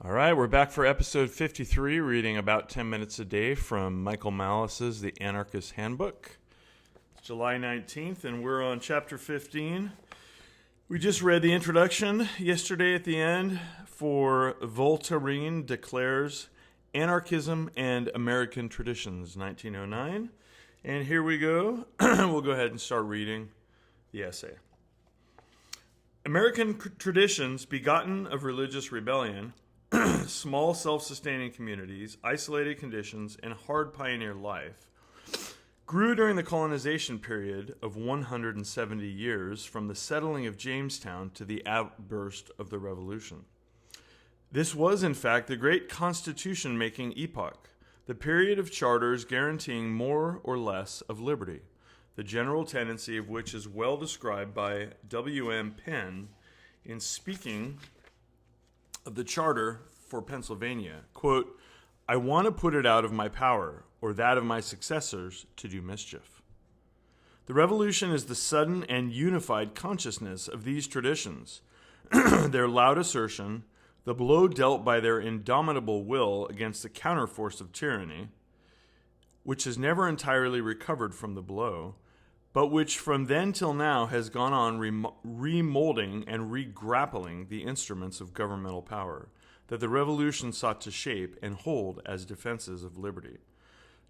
All right, we're back for episode 53, reading about 10 minutes a day from Michael Malice's The Anarchist Handbook. It's July 19th, and we're on chapter 15. We just read the introduction yesterday at the end for Voltaire de Cleyre's Anarchism and American Traditions, 1909. And here we go. We'll go ahead and start reading the essay. American traditions, begotten of religious rebellion, small self-sustaining communities, isolated conditions, and hard pioneer life, grew during the colonization period of 170 years from the settling of Jamestown to the outburst of the Revolution. This was, in fact, the great constitution-making epoch, the period of charters guaranteeing more or less of liberty, the general tendency of which is well described by W.M. Penn in speaking of the charter for Pennsylvania. Quote, "I want to put it out of my power, or that of my successors, to do mischief." The revolution is the sudden and unified consciousness of these traditions, their loud assertion, the blow dealt by their indomitable will against the counterforce of tyranny, which has never entirely recovered from the blow, but which from then till now has gone on remolding and regrappling the instruments of governmental power that the revolution sought to shape and hold as defenses of liberty.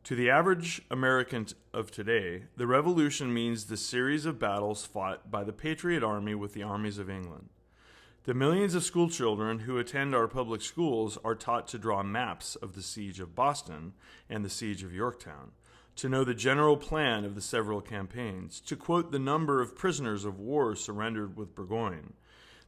To the average American of today, the revolution means the series of battles fought by the Patriot Army with the armies of England. The millions of schoolchildren who attend our public schools are taught to draw maps of the siege of Boston and the siege of Yorktown, to know the general plan of the several campaigns, to quote the number of prisoners of war surrendered with Burgoyne.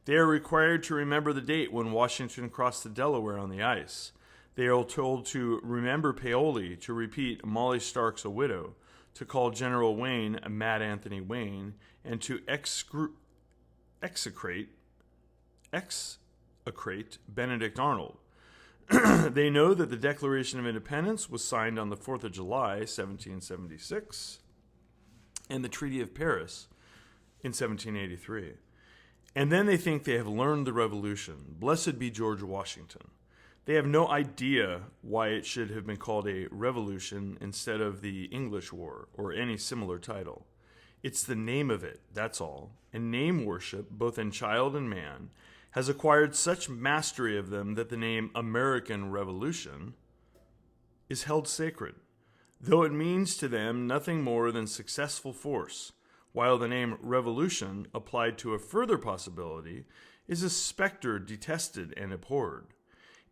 They are required to remember the date when Washington crossed the Delaware on the ice. They are told to remember Paoli, to repeat Molly Stark's a widow, to call General Wayne a Mad Anthony Wayne, and to execrate Benedict Arnold. They know that the Declaration of Independence was signed on the 4th of July, 1776, and the Treaty of Paris in 1783. And then they think they have learned the revolution. Blessed be George Washington. They have no idea why it should have been called a revolution instead of the English War or any similar title. It's the name of it, that's all. And name worship, both in child and man, has acquired such mastery of them that the name American Revolution is held sacred, though it means to them nothing more than successful force, while the name Revolution, applied to a further possibility, is a specter detested and abhorred.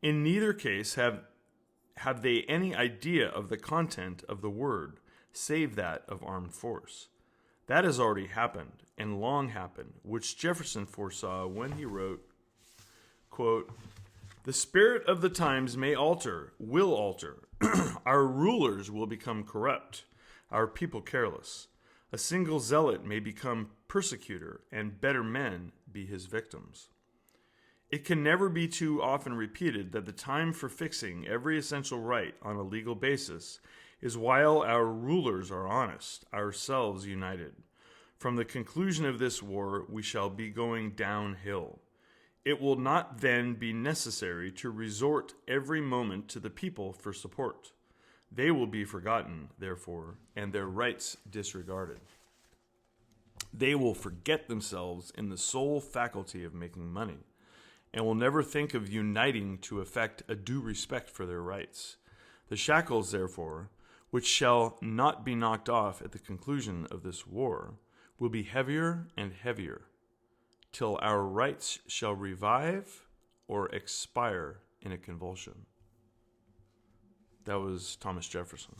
In neither case have they any idea of the content of the word, save that of armed force. That has already happened, and long happened, which Jefferson foresaw when he wrote, quote, "The spirit of the times may alter, will alter. Our rulers will become corrupt, our people careless. A single zealot may become persecutor, and better men be his victims." It can never be too often repeated that the time for fixing every essential right on a legal basis is while our rulers are honest, ourselves united. From the conclusion of this war, we shall be going downhill. It will not then be necessary to resort every moment to the people for support. They will be forgotten, therefore, and their rights disregarded. They will forget themselves in the sole faculty of making money, and will never think of uniting to effect a due respect for their rights. The shackles, therefore, which shall not be knocked off at the conclusion of this war, will be heavier and heavier, till our rights shall revive or expire in a convulsion. That was Thomas Jefferson.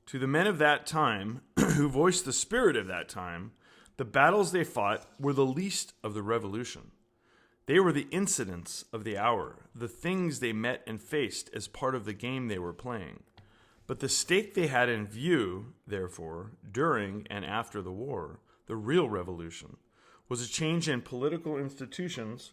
To the men of that time, who voiced the spirit of that time, the battles they fought were the least of the revolution. They were the incidents of the hour, the things they met and faced as part of the game they were playing. But the stake they had in view, therefore, during and after the war, the real revolution, was a change in political institutions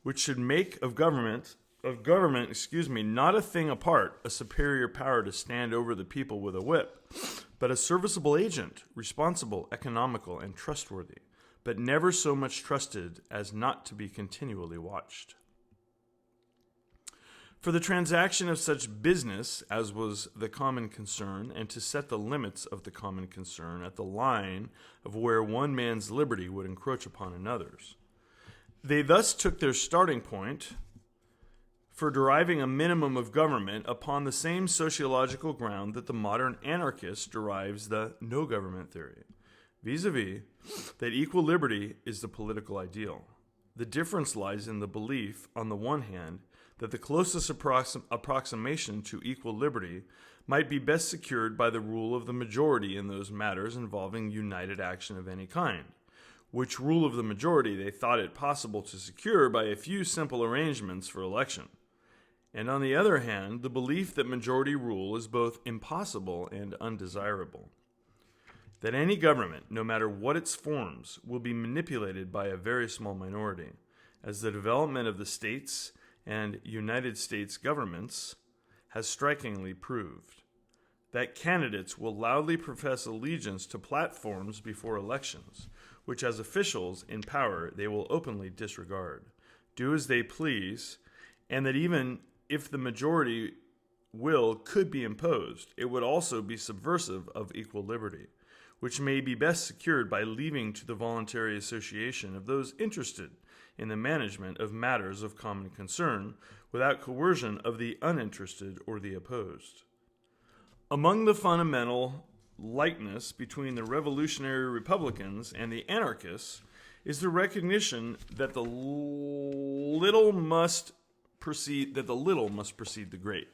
which should make of government, not a thing apart, a superior power to stand over the people with a whip, but a serviceable agent, responsible, economical, and trustworthy, but never so much trusted as not to be continually watched. For the transaction of such business as was the common concern, and to set the limits of the common concern at the line of where one man's liberty would encroach upon another's. They thus took their starting point for deriving a minimum of government upon the same sociological ground that the modern anarchist derives the no government theory, vis-a-vis that equal liberty is the political ideal. The difference lies in the belief, on the one hand, that the closest approximation to equal liberty might be best secured by the rule of the majority in those matters involving united action of any kind, which rule of the majority they thought it possible to secure by a few simple arrangements for election. And on the other hand, the belief that majority rule is both impossible and undesirable. That any government, no matter what its forms, will be manipulated by a very small minority, as the development of the states and United States governments has strikingly proved. That candidates will loudly profess allegiance to platforms before elections, which as officials in power they will openly disregard, do as they please, and that even if the majority will could be imposed, it would also be subversive of equal liberty, which may be best secured by leaving to the voluntary association of those interested in the management of matters of common concern, without coercion of the uninterested or the opposed. Among the fundamental likeness between the revolutionary Republicans and the anarchists is the recognition that the little must precede the great,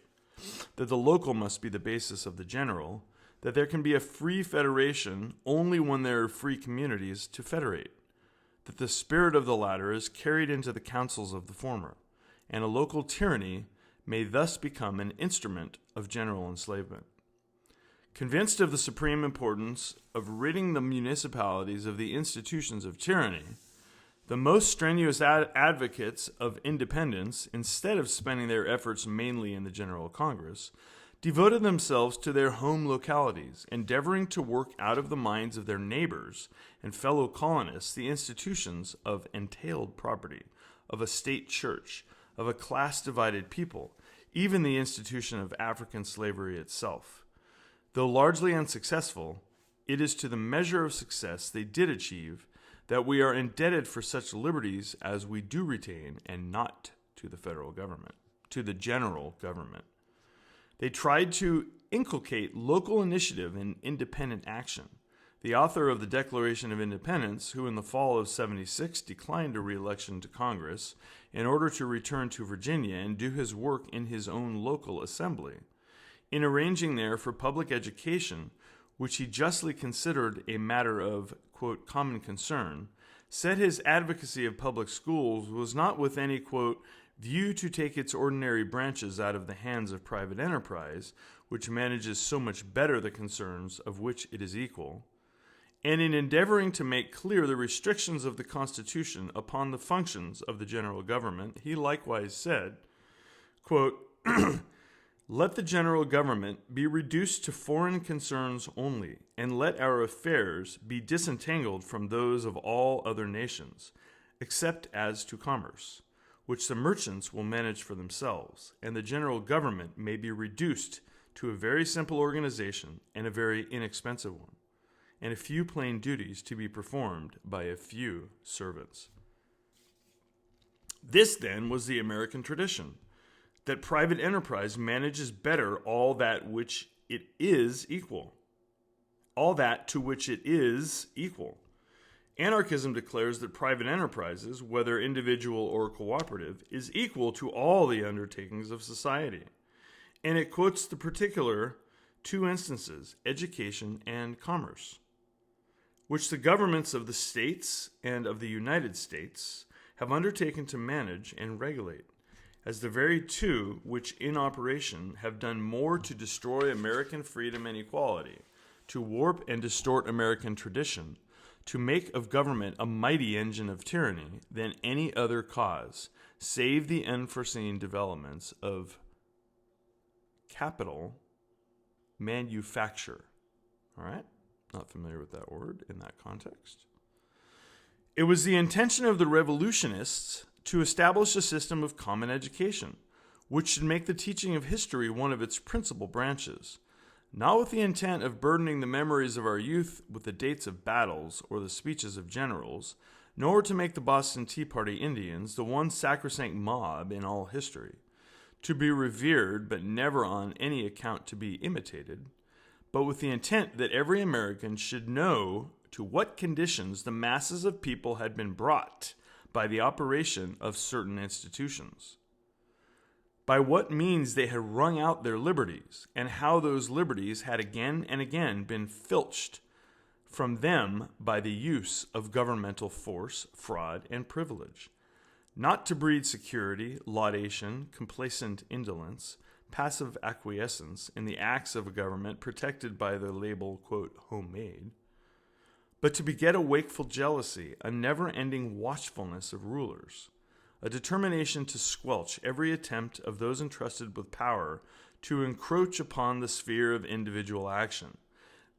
that the local must be the basis of the general, that there can be a free federation only when there are free communities to federate, that the spirit of the latter is carried into the councils of the former, and a local tyranny may thus become an instrument of general enslavement. Convinced of the supreme importance of ridding the municipalities of the institutions of tyranny, the most strenuous advocates of independence, instead of spending their efforts mainly in the General Congress, devoted themselves to their home localities, endeavoring to work out of the minds of their neighbors and fellow colonists the institutions of entailed property, of a state church, of a class-divided people, even the institution of African slavery itself. Though largely unsuccessful, it is to the measure of success they did achieve that we are indebted for such liberties as we do retain, and not to the federal government, to the general government. They tried to inculcate local initiative and independent action. The author of the Declaration of Independence, who in the fall of '76 declined a re-election to Congress in order to return to Virginia and do his work in his own local assembly, in arranging there for public education, which he justly considered a matter of, quote, common concern, said his advocacy of public schools was not with any, quote, view to take its ordinary branches out of the hands of private enterprise, which manages so much better the concerns of which it is equal, and in endeavoring to make clear the restrictions of the Constitution upon the functions of the general government, he likewise said, quote, let the general government be reduced to foreign concerns only, and let our affairs be disentangled from those of all other nations, except as to commerce, which the merchants will manage for themselves, and the general government may be reduced to a very simple organization and a very inexpensive one, and a few plain duties to be performed by a few servants. This, then, was the American tradition, that private enterprise manages better all that which it is equal. All that to which it is equal. Anarchism declares that private enterprises, whether individual or cooperative, is equal to all the undertakings of society. And it quotes the particular two instances, education and commerce, which the governments of the states and of the United States have undertaken to manage and regulate, as the very two which in operation have done more to destroy American freedom and equality, to warp and distort American tradition, to make of government a mighty engine of tyranny than any other cause, save the unforeseen developments of capital manufacture. All right? Not familiar with that word in that context. It was the intention of the revolutionists to establish a system of common education, which should make the teaching of history one of its principal branches, not with the intent of burdening the memories of our youth with the dates of battles or the speeches of generals, nor to make the Boston Tea Party Indians the one sacrosanct mob in all history, to be revered but never on any account to be imitated, but with the intent that every American should know to what conditions the masses of people had been brought by the operation of certain institutions, by what means they had wrung out their liberties, and how those liberties had again and again been filched from them by the use of governmental force, fraud, and privilege, not to breed security, laudation, complacent indolence, passive acquiescence in the acts of a government protected by the label, quote, homemade, but to beget a wakeful jealousy, a never-ending watchfulness of rulers, a determination to squelch every attempt of those entrusted with power to encroach upon the sphere of individual action.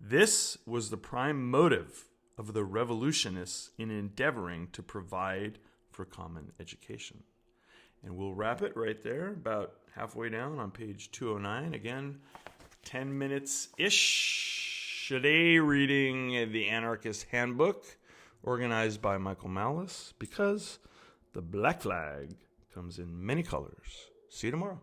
This was the prime motive of the revolutionists in endeavoring to provide for common education. And we'll wrap it right there, about halfway down on page 209. Again, 10 minutes-ish. Today, reading the Anarchist Handbook, organized by Michael Malice, because the black flag comes in many colors. See you tomorrow.